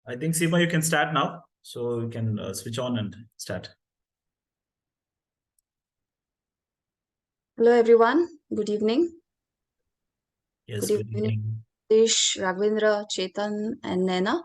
I think Seema, you can start now. So you can switch on and start. Hello, everyone. Good evening. Yes, Good good evening, evening. Dish, Raghavendra, Chetan, and Naina.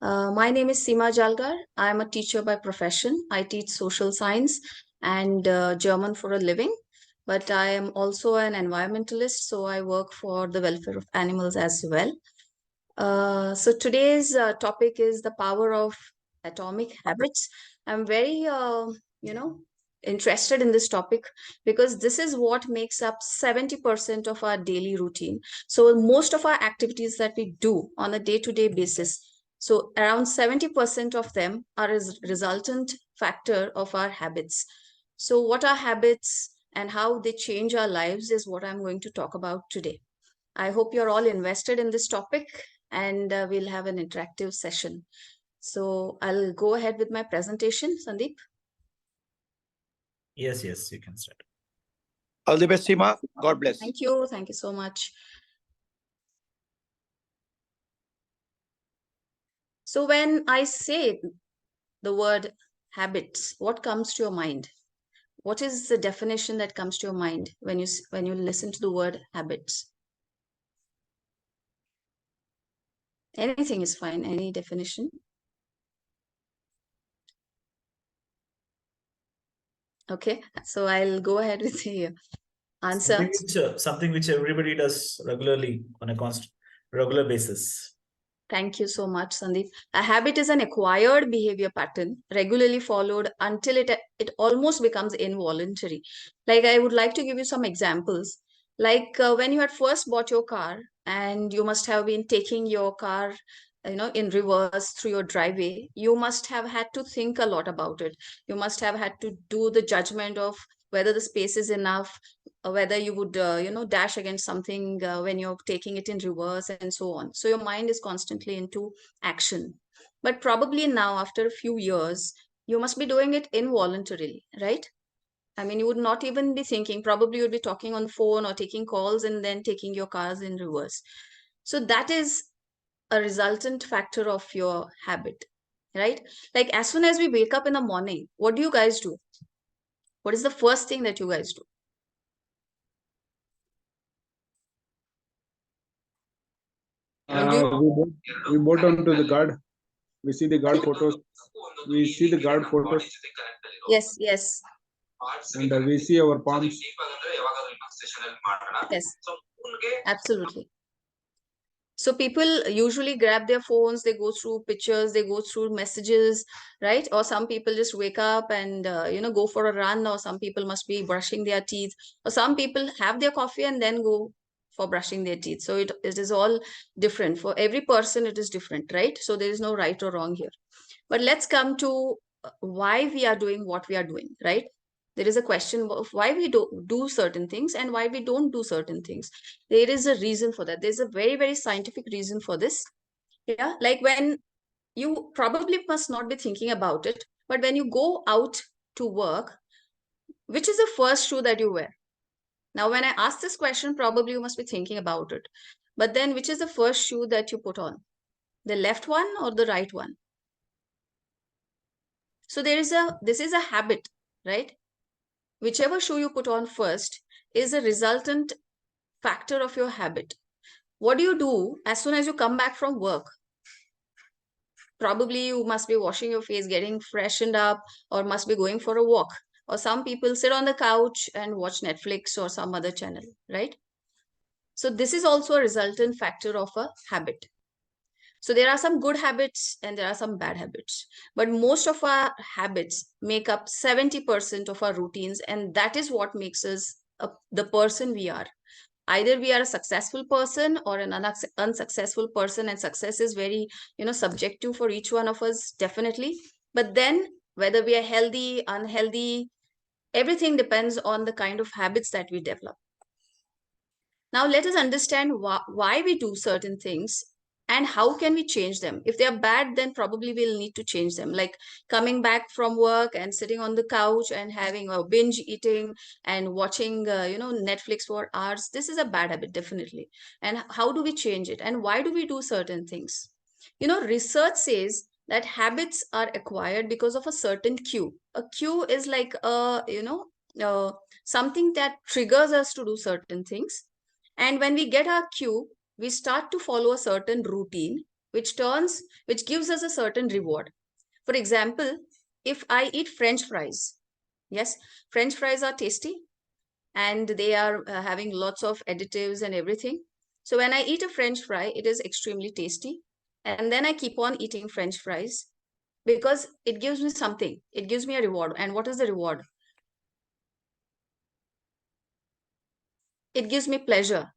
My name is Seema Jalgar. I am a teacher by profession. I teach social science and German for a living. But I am also an environmentalist, so I work for the welfare of animals as well. So today's topic is the power of atomic habits. I'm very, interested in this topic because this is what makes up 70% of our daily routine. So most of our activities that we do on a day-to-day basis, so around 70% of them are a resultant factor of our habits. So what are habits and how they change our lives is what I'm going to talk about today. I hope you're all invested in this topic and we'll have an interactive session. So I'll go ahead with my presentation, Sandeep. Yes, you can start. All the best, Seema. God bless. Thank you. Thank you so much. So when I say the word habits, what comes to your mind? What is the definition that comes to your mind when you listen to the word habits? Anything is fine, any definition. Okay, so I'll go ahead with the answer. Something which everybody does regularly on a regular basis. Thank you so much, Sandeep. A habit is an acquired behavior pattern, regularly followed until it almost becomes involuntary. Like I would like to give you some examples. Like when you had first bought your car, and you must have been taking your car, in reverse through your driveway. You must have had to think a lot about it. You must have had to do the judgment of whether the space is enough, whether you would dash against something when you're taking it in reverse and so on. So your mind is constantly into action. But probably now, after a few years, you must be doing it involuntarily, right? I mean, you would not even be thinking. Probably you'd be talking on the phone or taking calls and then taking your cars in reverse. So that is a resultant factor of your habit, right? Like as soon as we wake up in the morning, what do you guys do? What is the first thing that you guys do? We boat onto the guard. We see the guard photos. We see the guard photos. Yes. And we see our palms. Yes, absolutely. So people usually grab their phones, they go through pictures, they go through messages, right? Or some people just wake up and go for a run, or some people must be brushing their teeth, or some people have their coffee and then go for brushing their teeth. So it is all different. For every person, it is different, right? So there is no right or wrong here. But let's come to why we are doing what we are doing, right? There is a question of why we do certain things and why we don't do certain things. There is a reason for that. There's a very, very scientific reason for this. Yeah, like when you probably must not be thinking about it, but when you go out to work, which is the first shoe that you wear? Now, when I ask this question, probably you must be thinking about it. But then, which is the first shoe that you put on? The left one or the right one? So this is a habit, right? Whichever shoe you put on first is a resultant factor of your habit. What do you do as soon as you come back from work? Probably you must be washing your face, getting freshened up, or must be going for a walk. Or some people sit on the couch and watch Netflix or some other channel, right? So this is also a resultant factor of a habit. So there are some good habits and there are some bad habits. But most of our habits make up 70% of our routines, and that is what makes us the person we are. Either we are a successful person or an unsuccessful person, and success is very, subjective for each one of us, definitely. But then whether we are healthy, unhealthy, everything depends on the kind of habits that we develop. Now let us understand why we do certain things and how can we change them. If they are bad, then probably we'll need to change them, like coming back from work and sitting on the couch and having a binge eating and watching Netflix for hours. This is a bad habit, definitely. And how do we change it, and why do we do certain things? Research says that habits are acquired because of a certain cue. A cue is like something that triggers us to do certain things. And when we get our cue, we start to follow a certain routine, which gives us a certain reward. For example, if I eat French fries, yes, French fries are tasty and they are having lots of additives and everything. So when I eat a French fry, it is extremely tasty. And then I keep on eating French fries because it gives me something. It gives me a reward. And what is the reward? It gives me pleasure.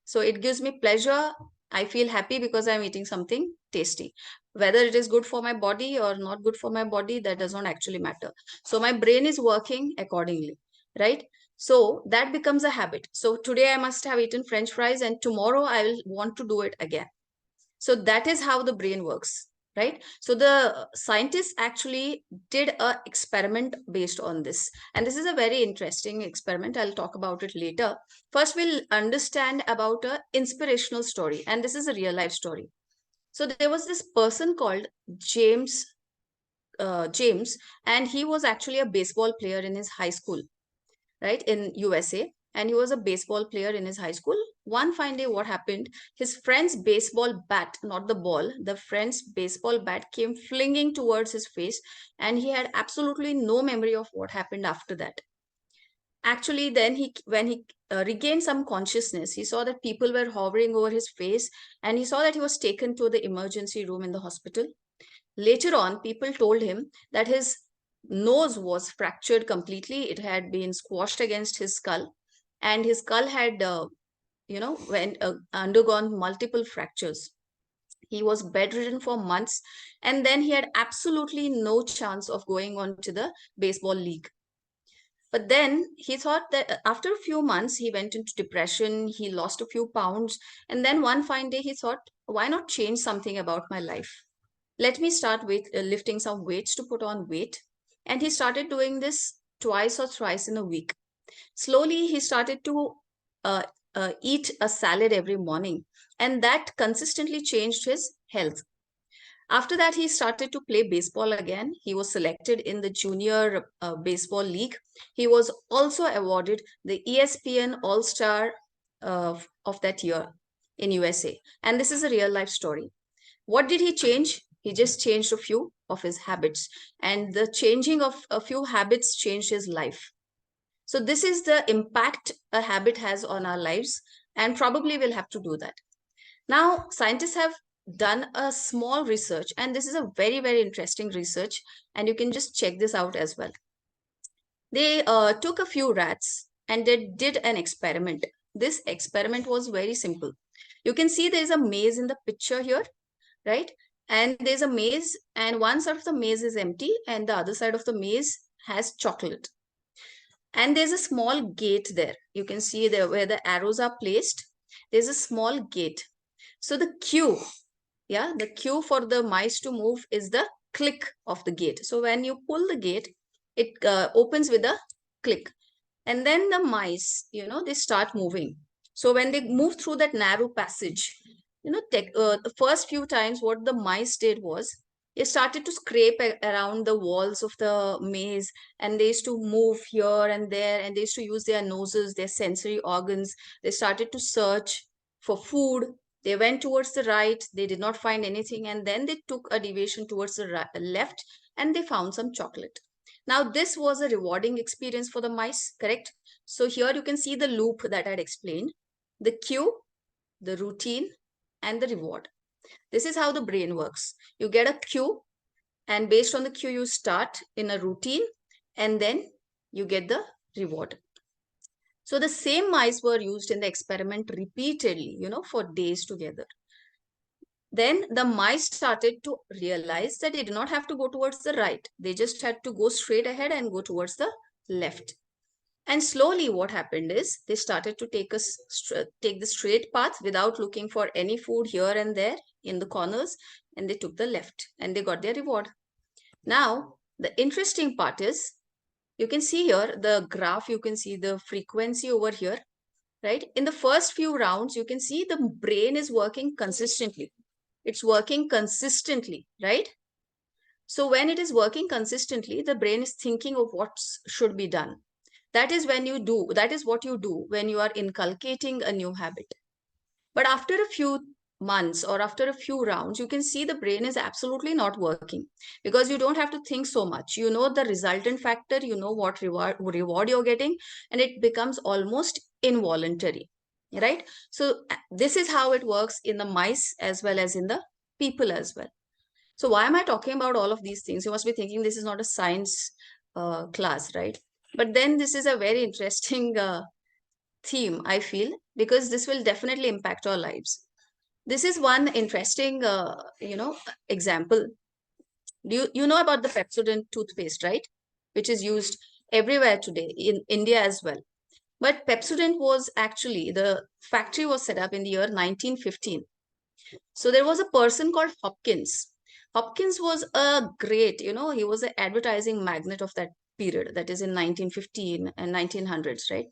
So it gives me pleasure. I feel happy because I'm eating something tasty. Whether it is good for my body or not good for my body, that does not actually matter. So my brain is working accordingly, right? So that becomes a habit. So today I must have eaten French fries and tomorrow I will want to do it again. So that is how the brain works, right? So the scientists actually did a experiment based on this. And this is a very interesting experiment. I'll talk about it later. First, we'll understand about a inspirational story. And this is a real life story. So there was this person called James, and he was actually a baseball player in his high school, right, in USA. And he was a baseball player in his high school. One fine day, what happened? His friend's baseball bat, not the ball, the friend's baseball bat came flinging towards his face, and he had absolutely no memory of what happened after that. Actually, then when he regained some consciousness, he saw that people were hovering over his face, and he saw that he was taken to the emergency room in the hospital. Later on, people told him that his nose was fractured completely. It had been squashed against his skull, and his skull had, undergone multiple fractures. He was bedridden for months, and then he had absolutely no chance of going on to the baseball league. But then he thought that after a few months, he went into depression, he lost a few pounds, and then one fine day he thought, why not change something about my life? Let me start with lifting some weights to put on weight. And he started doing this twice or thrice in a week. Slowly, he started to eat a salad every morning, and that consistently changed his health. After that, he started to play baseball again. He was selected in the junior baseball league. He was also awarded the ESPN All-Star of that year in USA. And this is a real life story. What did he change? He just changed a few of his habits. And the changing of a few habits changed his life. So this is the impact a habit has on our lives. And probably we'll have to do that. Now, scientists have done a small research, and this is a very, very interesting research, and you can just check this out as well. They took a few rats and they did an experiment. This experiment was very simple. You can see there is a maze in the picture here, right? And there's a maze, and one side of the maze is empty, and the other side of the maze has chocolate. And there's a small gate there. You can see there where the arrows are placed. There's a small gate. So the cue, the cue for the mice to move is the click of the gate. So when you pull the gate, it opens with a click. And then the mice, they start moving. So when they move through that narrow passage, the first few times what the mice did was they started to scrape around the walls of the maze, and they used to move here and there, and they used to use their noses, their sensory organs. They started to search for food. They went towards the right, they did not find anything, and then they took a deviation towards the left, and they found some chocolate. Now, this was a rewarding experience for the mice, correct? So here you can see the loop that I had explained: the cue, the routine, and the reward. This is how the brain works. You get a cue, and based on the cue, you start in a routine, and then you get the reward. So the same mice were used in the experiment repeatedly, for days together. Then the mice started to realize that they did not have to go towards the right. They just had to go straight ahead and go towards the left. And slowly what happened is they started to take the straight path without looking for any food here and there in the corners, and they took the left and they got their reward. Now, the interesting part is, you can see here the graph, you can see the frequency over here, right? In the first few rounds, you can see the brain is working consistently. it's working consistently, right? So when it is working consistently, the brain is thinking of what should be done. That is what you do when you are inculcating a new habit. But after a few months or after a few rounds, you can see the brain is absolutely not working, because you don't have to think so much. You know the resultant factor, you know what reward you're getting, and it becomes almost involuntary, right? So this is how it works in the mice as well as in the people as well. So why am I talking about all of these things? You must be thinking this is not a science class, right? But then this is a very interesting theme, I feel, because this will definitely impact our lives. This is one interesting, example. You know about the Pepsodent toothpaste, right? Which is used everywhere today, in India as well. But Pepsodent was actually, the factory was set up in the year 1915. So there was a person called Hopkins. Hopkins was a great, he was an advertising magnate of that period, that is in 1915 and 1900s, right?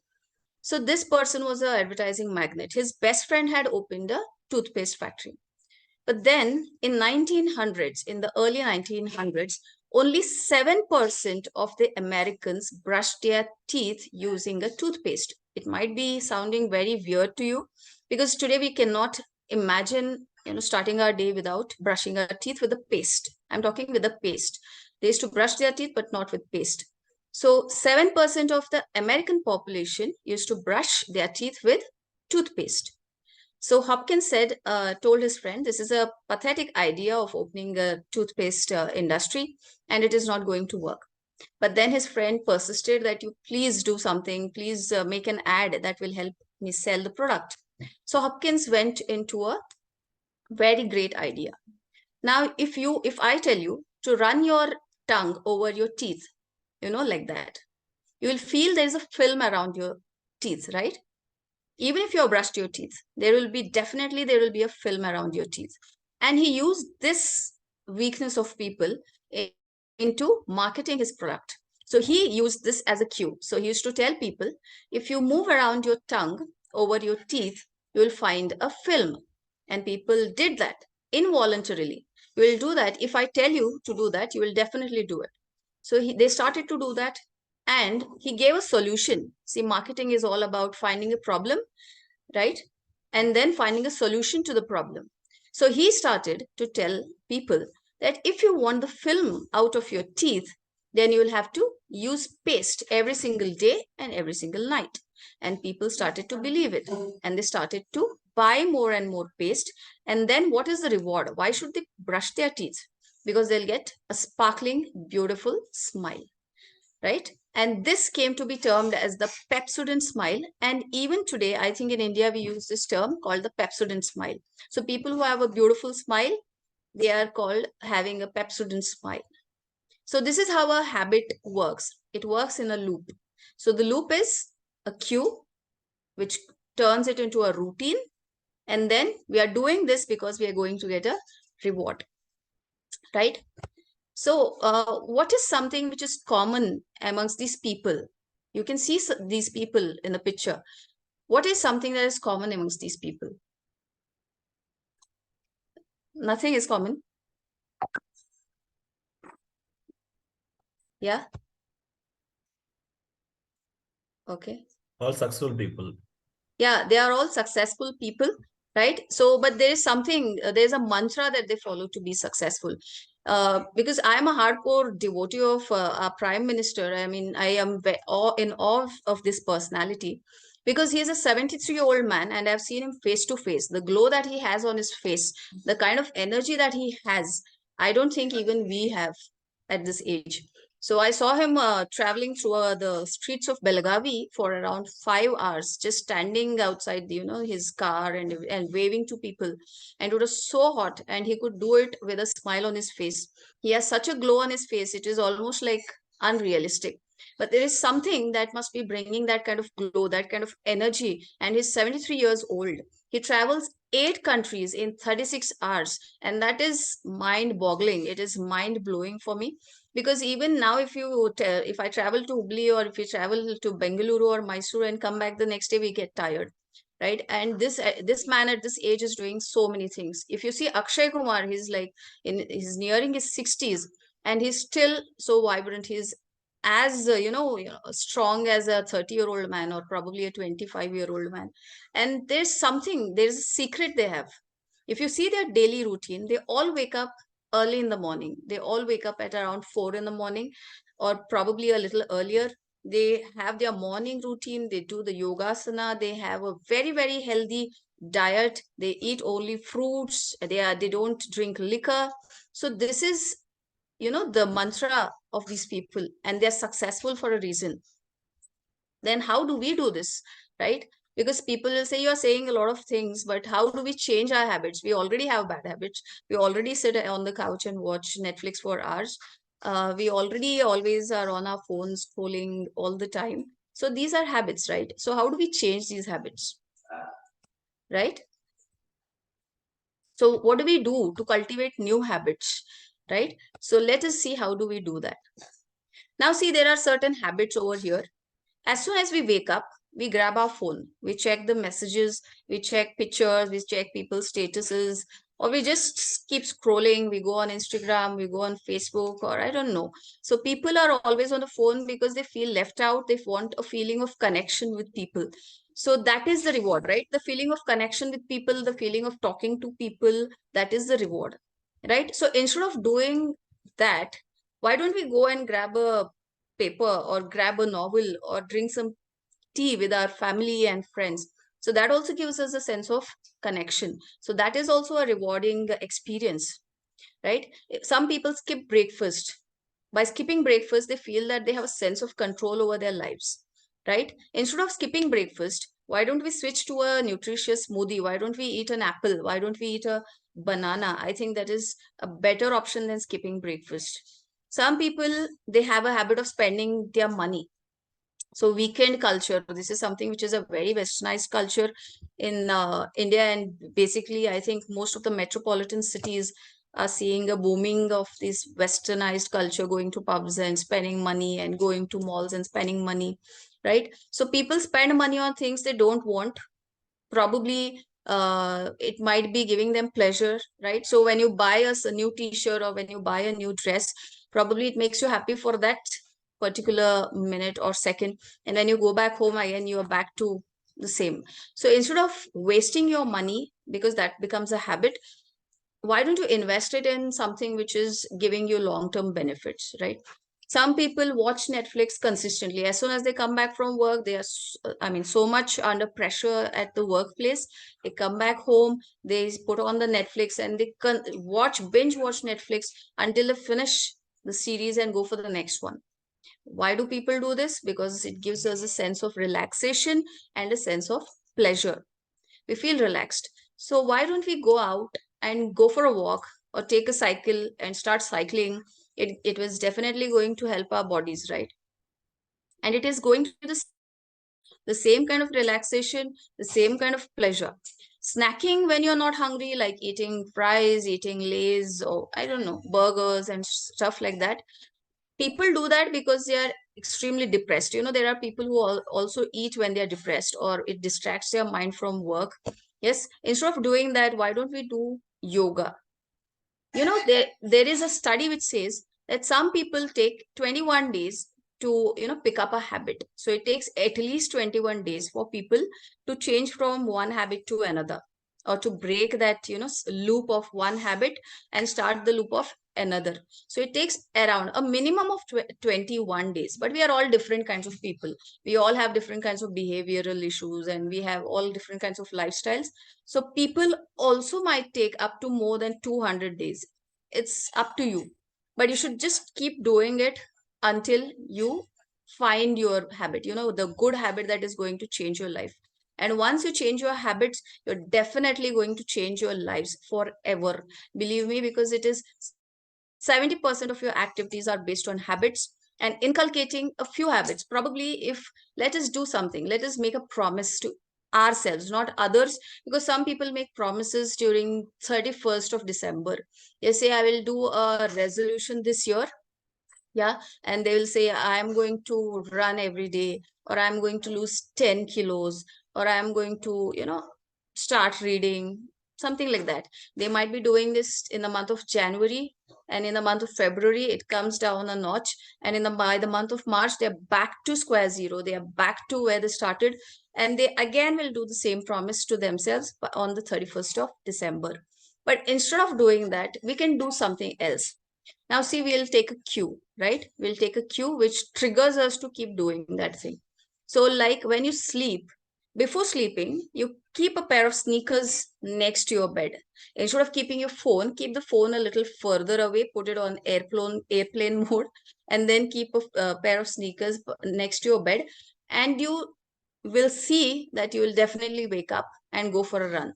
So this person was an advertising magnate. His best friend had opened a toothpaste factory. But then in 1900s, in the early 1900s, only 7% of the Americans brushed their teeth using a toothpaste. It might be sounding very weird to you, because today we cannot imagine, starting our day without brushing our teeth with a paste. I'm talking with a paste. They used to brush their teeth, but not with paste. So 7% of the American population used to brush their teeth with toothpaste. So Hopkins told his friend, this is a pathetic idea of opening a toothpaste industry, and it is not going to work. But then his friend persisted that you please do something, please make an ad that will help me sell the product. So Hopkins went into a very great idea. Now, if I tell you to run your tongue over your teeth, like that, you will feel there is a film around your teeth, right? Even if you have brushed your teeth, there will be a film around your teeth. And he used this weakness of people into marketing his product. So he used this as a cue. So he used to tell people, if you move around your tongue over your teeth, you will find a film. And people did that involuntarily. You will do that. If I tell you to do that, you will definitely do it. So they started to do that. And he gave a solution. See, marketing is all about finding a problem, right? And then finding a solution to the problem. So he started to tell people that if you want the film out of your teeth, then you will have to use paste every single day and every single night. And people started to believe it. And they started to buy more and more paste. And then what is the reward? Why should they brush their teeth? Because they'll get a sparkling, beautiful smile, right? And this came to be termed as the Pepsodent smile. And even today, I think in India, we use this term called the Pepsodent smile. So people who have a beautiful smile, they are called having a Pepsodent smile. So this is how a habit works. It works in a loop. So the loop is a cue, which turns it into a routine. And then we are doing this because we are going to get a reward, right? So what is something which is common amongst these people? You can see these people in the picture. What is something that is common amongst these people? Nothing is common. Yeah. Okay. All successful people. Yeah, they are all successful people, right? So, but there is something, there's a mantra that they follow to be successful. Because I'm a hardcore devotee of our Prime Minister. I mean, I am in awe of this personality, because he is a 73-year-old man, and I've seen him face to face. The glow that he has on his face, the kind of energy that he has, I don't think even we have at this age. So I saw him traveling through the streets of Belagavi for around 5 hours, just standing outside, his car and waving to people. And it was so hot, and he could do it with a smile on his face. He has such a glow on his face. It is almost like unrealistic. But there is something that must be bringing that kind of glow, that kind of energy. And he's 73 years old. He travels 8 countries in 36 hours. And that is mind boggling. It is mind blowing for me. Because even now, if I travel to Hubli, or if you travel to Bengaluru or Mysore and come back the next day, we get tired, right? And this man at this age is doing so many things. If you see Akshay Kumar, he's like he's nearing his 60s and he's still so vibrant. He's as strong as a 30-year-old man or probably a 25-year-old man. And there's a secret they have. If you see their daily routine, they all wake up early in the morning. They all wake up at around 4 in the morning or probably a little earlier. They have their morning routine. They do the yogasana. They have a very, very healthy diet. They eat only fruits. They don't drink liquor. So this is, the mantra of these people, and they're successful for a reason. Then how do we do this, right? Because people will say, you're saying a lot of things, but how do we change our habits? We already have bad habits. We already sit on the couch and watch Netflix for hours. We already always are on our phones scrolling all the time. So these are habits, right? So how do we change these habits, right? So what do we do to cultivate new habits, right? So let us see how do we do that. Now see, there are certain habits over here. As soon as we wake up, we grab our phone, we check the messages, we check pictures, we check people's statuses, or we just keep scrolling. We go on Instagram, we go on Facebook, or I don't know. So people are always on the phone because they feel left out. They want a feeling of connection with people. So that is the reward, right? The feeling of connection with people, the feeling of talking to people, that is the reward, right? So instead of doing that, why don't we go and grab a paper or grab a novel or drink some tea with our family and friends? So that also gives us a sense of connection. So that is also a rewarding experience, right? Some people skip breakfast. By skipping breakfast, they feel that they have a sense of control over their lives, right? Instead of skipping breakfast, why don't we switch to a nutritious smoothie? Why don't we eat an apple? Why don't we eat a banana? I think that is a better option than skipping breakfast. Some people, they have a habit of spending their money. So weekend culture, this is something which is a very westernized culture in India, and basically I think most of the metropolitan cities are seeing a booming of this westernized culture, going to pubs and spending money and going to malls and spending money, right? So people spend money on things they don't want. Probably it might be giving them pleasure, right? So when you buy a new t-shirt or when you buy a new dress, probably it makes you happy for that particular minute or second, and when you go back home again, you are back to the same. So instead of wasting your money, because that becomes a habit, why don't you invest it in something which is giving you long-term benefits, right? Some people watch Netflix consistently. As soon as they come back from work, they are, so much under pressure at the workplace. They come back home, they put on the Netflix and they binge watch Netflix until they finish the series and go for the next one. Why do people do this? Because it gives us a sense of relaxation and a sense of pleasure. We feel relaxed. So why don't we go out and go for a walk or take a cycle and start cycling? It was definitely going to help our bodies, right? And it is going to be the same kind of relaxation, the same kind of pleasure. Snacking when you're not hungry, like eating fries, eating Lays, or I don't know, burgers and stuff like that. People do that because they are extremely depressed. There are people who also eat when they're depressed, or it distracts their mind from work. Yes, instead of doing that, why don't we do yoga? There is a study which says that some people take 21 days to pick up a habit. So it takes at least 21 days for people to change from one habit to another, or to break that loop of one habit and start the loop of another. So it takes around a minimum of 21 days. But we are all different kinds of people. We all have different kinds of behavioral issues, and we have all different kinds of lifestyles. So people also might take up to more than 200 days. It's up to you, but you should just keep doing it until you find your habit, the good habit that is going to change your life. And once you change your habits, you're definitely going to change your lives forever. Believe me, because it is 70% of your activities are based on habits. And inculcating a few habits, probably, if let us do something, let us make a promise to ourselves, not others, because some people make promises during 31st of December. They say, I will do a resolution this year Yeah. And they will say, I'm going to run every day, or I'm going to lose 10 kilos, or I'm going to, start reading, something like that. They might be doing this in the month of January, and in the month of February, it comes down a notch. And by the month of March, they're back to square zero. They are back to where they started. And they again will do the same promise to themselves on the 31st of December. But instead of doing that, we can do something else. Now, see, we'll take a cue, right? We'll take a cue which triggers us to keep doing that thing. So, like when you sleep, before sleeping, you keep a pair of sneakers next to your bed. Instead of keeping your phone, keep the phone a little further away, put it on airplane mode, and then keep a pair of sneakers next to your bed. And you will see that you will definitely wake up and go for a run.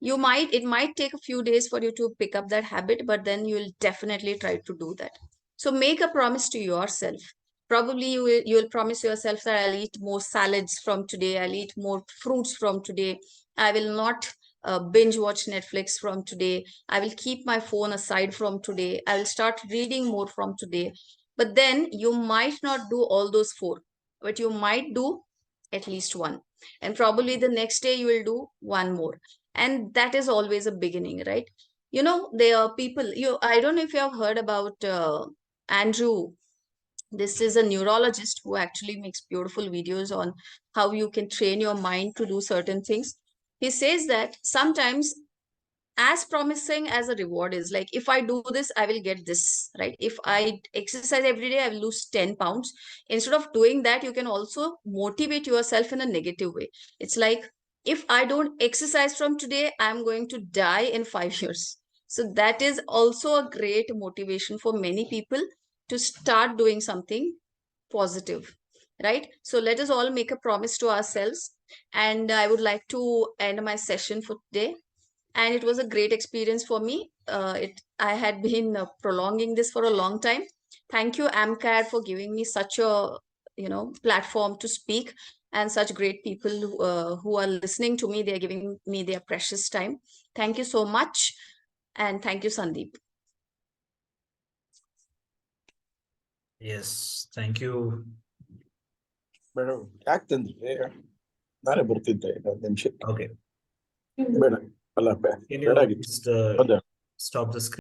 It might take a few days for you to pick up that habit, but then you will definitely try to do that. So make a promise to yourself. Probably you will promise yourself that I'll eat more salads from today, I'll eat more fruits from today, I will not binge watch Netflix from today, I will keep my phone aside from today, I will start reading more from today. But then you might not do all those four, but you might do at least one, and probably the next day you will do one more. And that is always a beginning, right? There are people, I don't know if you have heard about Andrew. This is a neurologist who actually makes beautiful videos on how you can train your mind to do certain things. He says that sometimes, as promising as a reward is, like, if I do this, I will get this, right? If I exercise every day, I will lose 10 pounds. Instead of doing that, you can also motivate yourself in a negative way. It's like, if I don't exercise from today, I'm going to die in 5 years. So that is also a great motivation for many people to start doing something positive, right? So let us all make a promise to ourselves. And I would like to end my session for today, and it was a great experience for me. I had been prolonging this for a long time. Thank you, AMCAD, for giving me such a platform to speak, and such great people who are listening to me. They are giving me their precious time. Thank you so much, and thank you, Sandeep. Yes, thank you. Madam ಯಾಕೆ ತಂದ್ರಿ ನಾನೇ ಬರ್ತಿದ್ದೆ ಇನ್ನೊಂದು ನಿಮಿಷ Okay, ಬೇಡ ಅಲ್ಲ can you ಬೇಡ ಆಗಿತ್ತು just ಹೌದಾ stop the screen?